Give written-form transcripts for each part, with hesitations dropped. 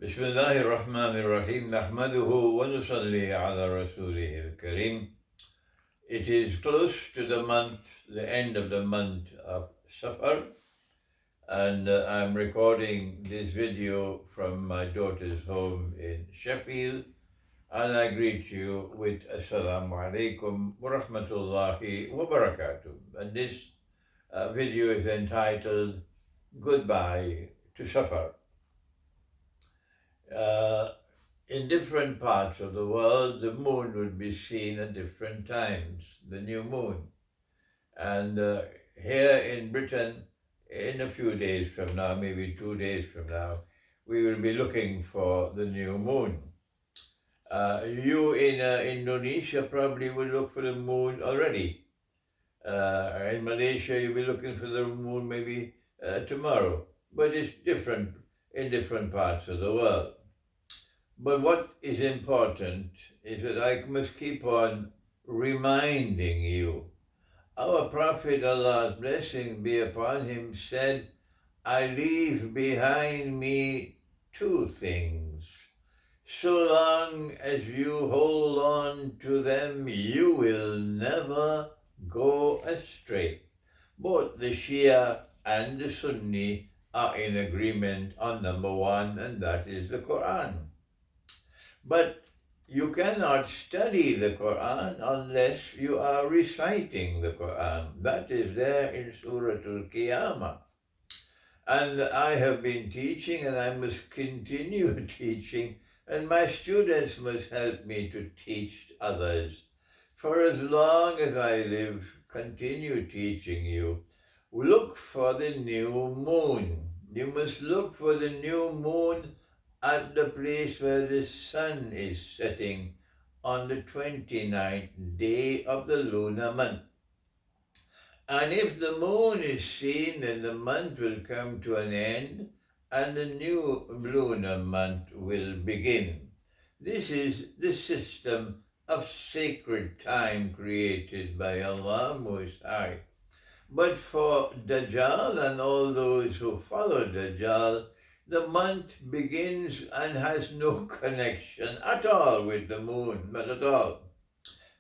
بسم الله الرحمن الرحيم نحمده ونصلي على رسوله الكريم. It is close to the end of the month of Safar, and I'm recording this video from my daughter's home in Sheffield, and I greet you with Assalamu alaikum wa rahmatullahi wa barakatuh. And this video is entitled Goodbye to Safar. In different parts of the world, the moon would be seen at different times, the new moon. And here in Britain, in a few days from now, maybe 2 days from now, we will be looking for the new moon. You in Indonesia probably will look for the moon already. In Malaysia, you'll be looking for the moon maybe tomorrow. But it's different in different parts of the world. But what is important is that I must keep on reminding you. Our Prophet, Allah's blessing be upon him, said, I leave behind me two things. So long as you hold on to them, you will never go astray. Both the Shia and the Sunni are in agreement on number one, and that is the Quran. But you cannot study the Quran unless you are reciting the Quran. That is there in Surah Al-Qiyamah. And I have been teaching, and I must continue teaching, and my students must help me to teach others. For as long as I live, continue teaching you. Look for the new moon. You must look for the new moon at the place where the sun is setting on the 29th day of the lunar month. And if the moon is seen, then the month will come to an end and the new lunar month will begin. This is the system of sacred time created by Allah Most High. But for Dajjal and all those who follow Dajjal, the month begins and has no connection at all with the moon, not at all.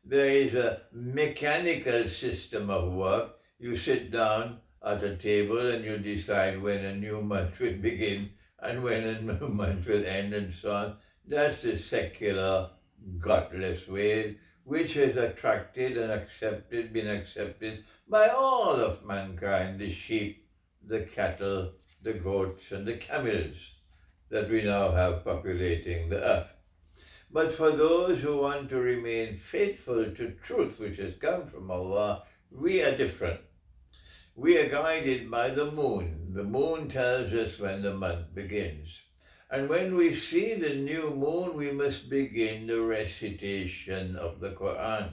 There is a mechanical system of work. You sit down at a table and you decide when a new month will begin and when a new month will end and so on. That's the secular, godless way which has attracted and been accepted by all of mankind, the sheep, the cattle, the goats, and the camels that we now have populating the earth. But for those who want to remain faithful to truth which has come from Allah, we are different. We are guided by the moon. The moon tells us when the month begins. And when we see the new moon, we must begin the recitation of the Quran.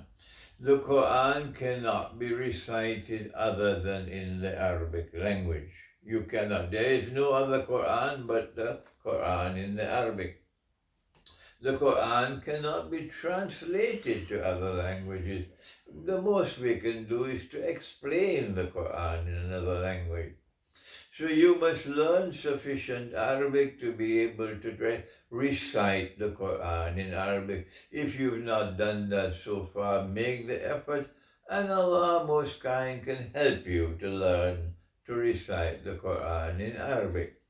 The Quran cannot be recited other than in the Arabic language. You cannot. There is no other Quran but the Quran in the Arabic. The Quran cannot be translated to other languages. The most we can do is to explain the Quran in another language. So you must learn sufficient Arabic to be able to recite the Quran in Arabic. If you've not done that so far, make the effort, and Allah Most Kind can help you to learn to recite the Quran in Arabic.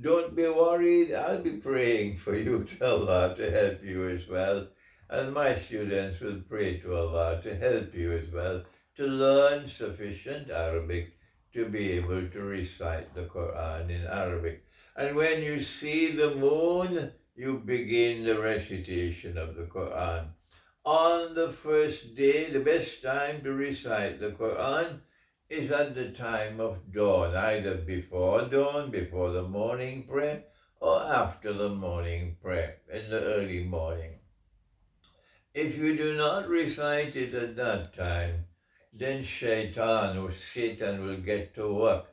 Don't be worried, I'll be praying for you to Allah to help you as well, and my students will pray to Allah to help you as well, to learn sufficient Arabic to be able to recite the Quran in Arabic. And when you see the moon, you begin the recitation of the Quran. On the first day, the best time to recite the Quran is at the time of dawn, either before dawn, before the morning prayer, or after the morning prayer, in the early morning. If you do not recite it at that time, then Satan will get to work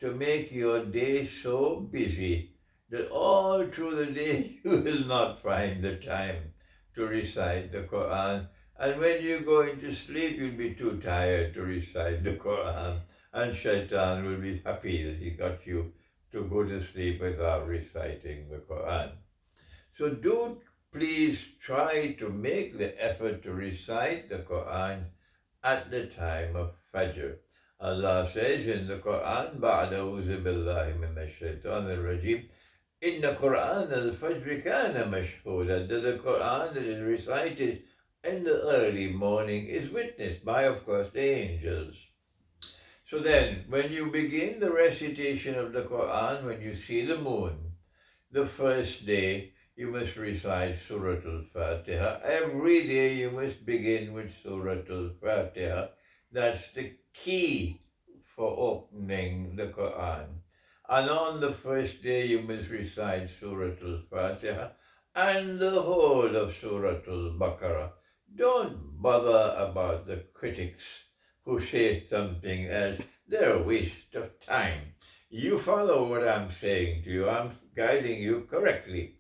to make your day so busy that all through the day you will not find the time to recite the Quran. And when you go into sleep, you'll be too tired to recite the Quran. And Shaitan will be happy that he got you to go to sleep without reciting the Quran. So do please try to make the effort to recite the Quran at the time of Fajr. Allah says in the Quran, بَعْدَ أَعُوذُ بِاللَّهِ مِنَ الشَّيْطَانِ الرَّجِيمِ إِنَّ قُرْآنَ الْفَجْرِ كَانَ مَشْهُودًا. That the Quran that is recited in the early morning is witnessed by, of course, the angels. So then, when you begin the recitation of the Quran, when you see the moon, the first day you must recite Surah Al-Fatiha. Every day you must begin with Surah Al-Fatiha. That's the key for opening the Quran. And on the first day you must recite Surah Al-Fatiha and the whole of Surah Al-Baqarah. Don't bother about the critics who say something else. They're a waste of time. You follow what I'm saying to you. I'm guiding you correctly.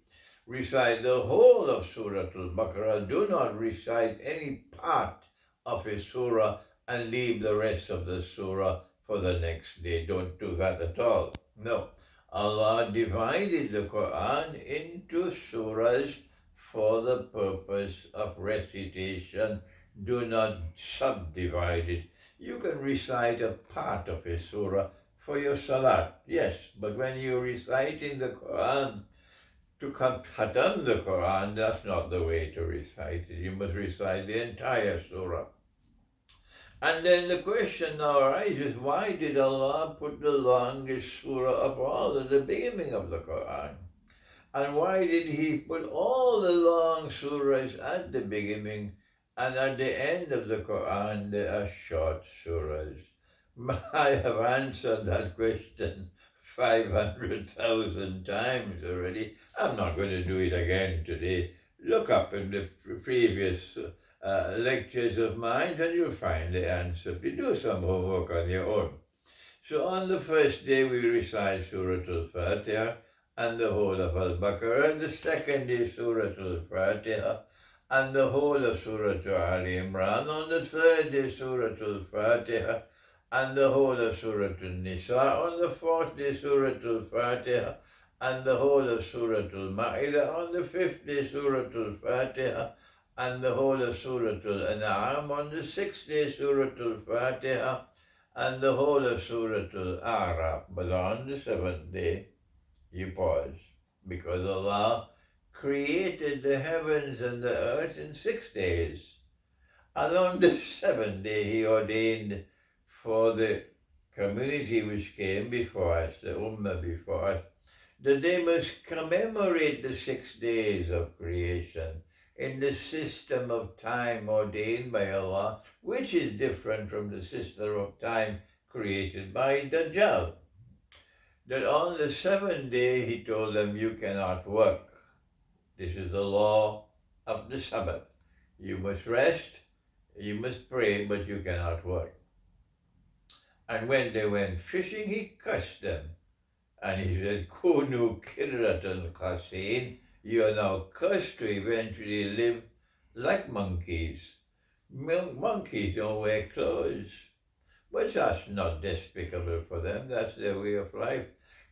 Recite the whole of Surah Al-Baqarah. Do not recite any part of a surah and leave the rest of the surah for the next day. Don't do that at all. No. Allah divided the Quran into surahs for the purpose of recitation. Do not subdivide it. You can recite a part of a surah for your salat, yes, but when you're reciting the Quran, to khatam the Quran, that's not the way to recite it. You must recite the entire surah. And then the question now arises, why did Allah put the longest surah of all at the beginning of the Quran? And why did He put all the long surahs at the beginning, and at the end of the Quran there are short surahs? I have answered that question 500,000 times already. I'm not going to do it again today. Look up in the previous lectures of mine and you'll find the answer. You do some homework on your own. So on the first day we recite Surah Al-Fatiha and the whole of Al-Baqarah. The second is Surah Al-Fatiha and the whole of Surah Ali Imran. On the third day Surah Al-Fatiha and the whole of Surah Al-Nisa. On the fourth day Surah Al-Fatiha and the whole of Surah Al-Ma'idah. On the fifth day Surah Al-Fatiha and the whole of Surah Al-An'am. On the sixth day Surah Al-Fatiha and the whole of Surah Al-A'raf. But on the seventh day you pause, because Allah created the heavens and the earth in 6 days. And on the seventh day He ordained for the community which came before us, the Ummah before us, that they must commemorate the 6 days of creation in the system of time ordained by Allah, which is different from the system of time created by Dajjal. That on the seventh day He told them, you cannot work. This is the law of the Sabbath. You must rest, you must pray, but you cannot work. And when they went fishing, He cursed them. And He said, Kunu kiratan qasin, you are now cursed to eventually live like monkeys. Monkeys don't wear clothes. But that's not despicable for them, that's their way of life.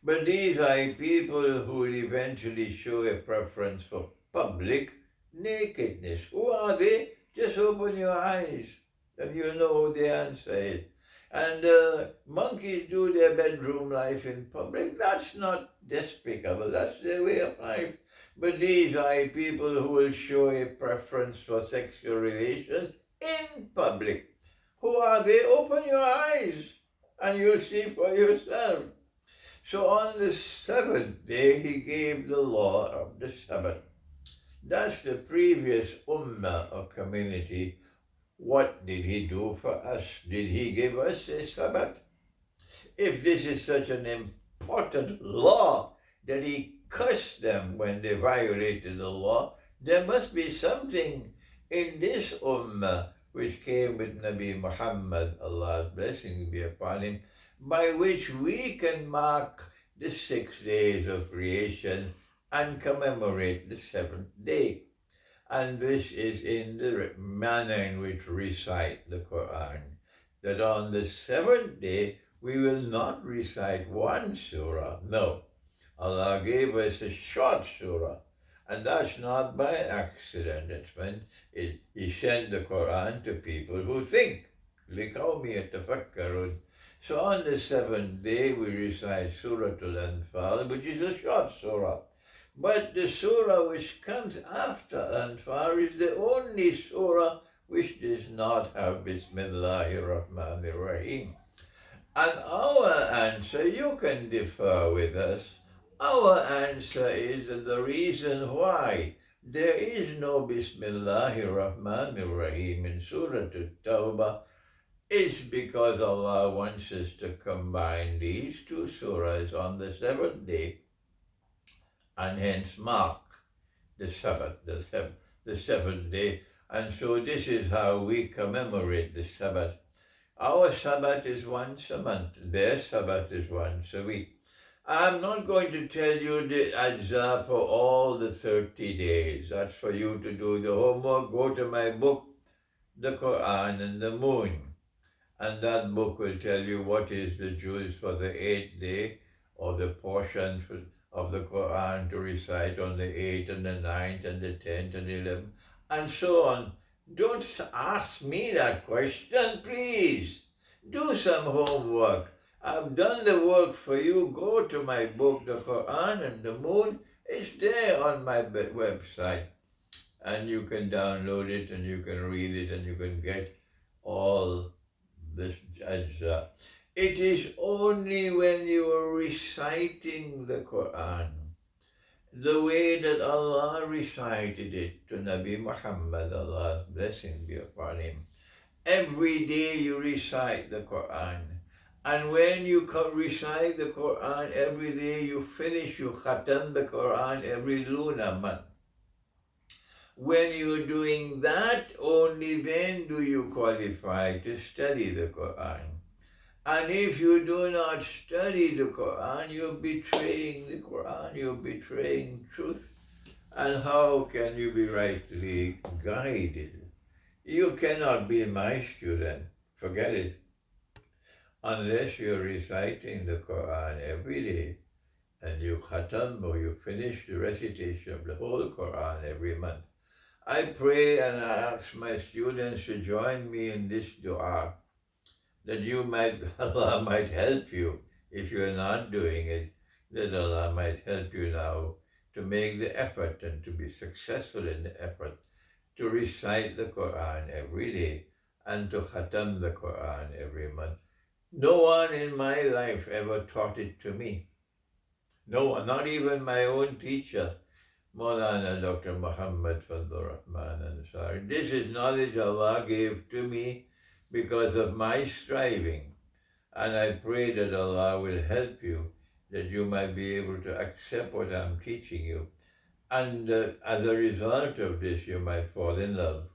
But these are people who will eventually show a preference for public nakedness. Who are they? Just open your eyes and you'll know who the answer is. And monkeys do their bedroom life in public. That's not despicable, that's their way of life. But these are people who will show a preference for sexual relations in public. Who are they? Open your eyes and you'll see for yourself. So on the seventh day He gave the law of the Sabbath. That's the previous Ummah or community. What did He do for us? Did He give us a Sabbath? If this is such an important law that He cursed them when they violated the law, there must be something in this Ummah which came with Nabi Muhammad, Allah's blessings be upon him, by which we can mark the 6 days of creation and commemorate the seventh day. And this is in the manner in which we recite the Quran, that on the seventh day we will not recite one surah. No, Allah gave us a short surah. And that's not by accident. It's when He sent the Quran to people who think. لِقَوْمِ يَتَفَكَّرُونَ. So on the seventh day we recite Surah Al-Anfal, which is a short surah. But the surah which comes after Anfal is the only surah which does not have Bismillahir Rahmanir Rahim. And our answer, you can differ with us, our answer is that the reason why there is no Bismillahir Rahmanir Rahim in Surah At-Tawbah is because Allah wants us to combine these two surahs on the seventh day and hence mark the Sabbath, the seventh day. And so this is how we commemorate the Sabbath. Our Sabbath is once a month. Their Sabbath is once a week. I'm not going to tell you the ajza for all the 30 days. That's for you to do the homework. Go to my book, The Quran and the Moon. And that book will tell you what is the juz for the 8th day, or the portion of the Quran to recite on the 8th and the 9th and the 10th and 11th, and so on. Don't ask me that question, please. Do some homework. I've done the work for you. Go to my book, The Quran and the Moon. It's there on my website. And you can download it and you can read it and you can get all this ajza. It is only when you are reciting the Quran the way that Allah recited it to Nabi Muhammad, Allah's blessing be upon him. Every day you recite the Quran. And when you recite the Quran every day, you khatam the Quran every lunar month. When you're doing that, only then do you qualify to study the Quran. And if you do not study the Quran, you're betraying the Quran, you're betraying truth. And how can you be rightly guided? You cannot be my student, forget it, unless you're reciting the Quran every day and you khatam or you finish the recitation of the whole Quran every month. I pray and I ask my students to join me in this dua, that Allah might help you if you're not doing it, that Allah might help you now to make the effort and to be successful in the effort to recite the Quran every day and to khatam the Quran every month. No one in my life ever taught it to me. No one, not even my own teacher, Maulana Dr. Muhammad Fadlur Rahman Ansari. This is knowledge Allah gave to me because of my striving. And I pray that Allah will help you, that you might be able to accept what I'm teaching you. And as a result of this, you might fall in love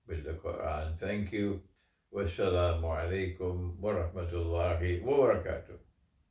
with the Quran. Thank you. Wassalamu alaikum wa rahmatullahi wa barakatuh.